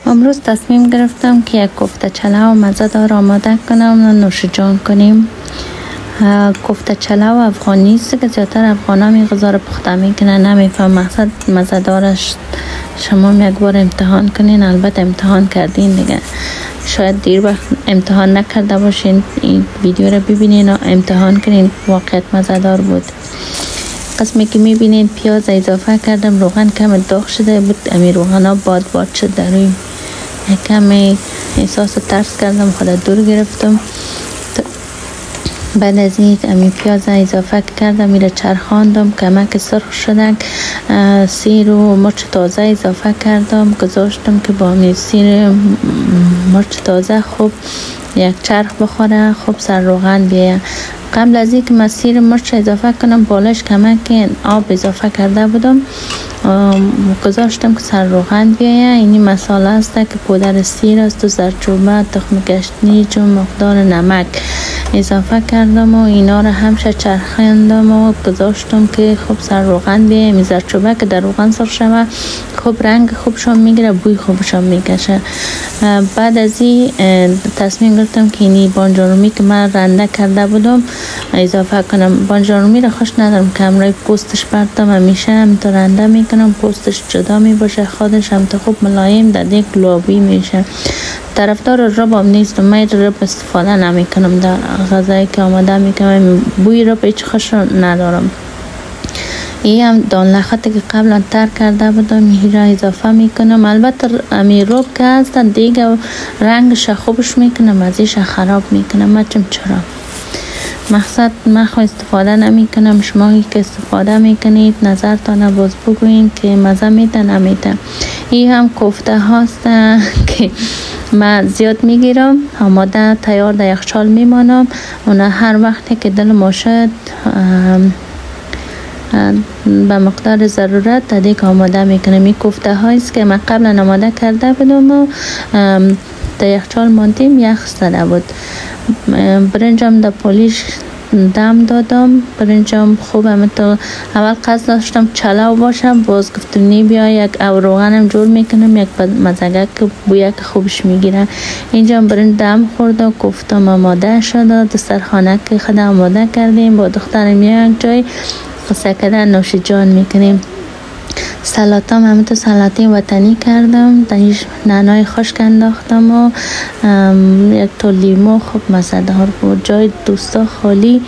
امروز تصمیم گرفتم که یک کوفته چلو مزه‌دار آماده کنم و نوش جان کنیم. کوفته چلو افغانی است که زیادتر افغانا می غذا را پخته میکنن، نمیفهم مقصد مزه‌دارش. شما یک بار امتحان کنین، البته امتحان کردین دیگه، شاید دیر وقت امتحان نکرده باشین، این ویدیو را ببینین و امتحان کنین، واقعا مزه‌دار بود. قسمی که میبینین پیاز اضافه کردم، روغن کم داغ شده بود، امی روغن ها باد شد در روی، کمی احساس ترس کردم، خود دور گرفتم. بعد از این امی پیاز اضافه کردم، میره چرخاندم کمک سرخ شدن. سیر و مرچ تازه اضافه کردم، گذاشتم که با امی سیر مرچ تازه خوب یک چرخ بخوره، خوب سر روغن بیایه. قبل از اینکه من سیر مرچ اضافه کنم بالش کمک آب اضافه کرده بودم، گذاشتم که سر روغن بیایه. اینی مساله است که پودر سیر است و زردچوبه، تخم گشنیج و مقدار نمک اضافه کردم و اینا را همشه چرخاندم و گذاشتم که خوب سر روغن بیایه. زردچوبه که در روغن سرخ شود خوب رنگ خوبشون میگیره، بوی خوبشون میکشه. بعد از این تصمیم گرفتم که اینی بانجان که من رنده کرده بودم اضافه کنم. بانجان را خوش ندارم که همراه پوستش بردم، همیشه هم تو رنده میکنم، پوستش جدا میباشه، خودش هم تو خوب ملایم در دیگ گلابی میشه. طرفدار رب هم نیستم، من رب استفاده نمیکنم در غذایی که آماده میکنم، بوی رب هیچ خوش ندارم. این هم دان لختی که قبلا تر کرده بودم این را اضافه میکنم. البته امی رب که هست دیگه رنگش خوبش میکنم، ازیش خراب میکنم. من چرا مقصد من خود استفاده نمی کنم، شما که استفاده میکنید نظرتان باز بگوین که مزه میده نمیده. این هم کوفته هاست که من زیاد میگیرم، آماده تیار در یخچال میمانم، اون هر وقتی که دل ما شد به مقدار ضرورت تدیک آماده میکنم. این کوفته هاییست که من قبلا آماده کرده بودم و در یخچال ماندیم، یخ زده بود. برنجم در پولیش دم دادم، برنجم خوبم. تو اول قصد داشتم چلو باشم، باز گفتم نی بیا یک او روغنم جور میکنم، یک مزگه که بویه که خوبش میگیره. اینجا برنج دم خورده و کوفتم آماده شده. دسترخانه که خود آماده کردیم، با دخترم یک جای قصه کردن نوش جان میکنیم. سلاتم همه تو سلاتی وطنی کردم، دنیش نعنای خشک انداختم و یک تو لیمو خوب مزه‌دار بود. جای دوستا خالی.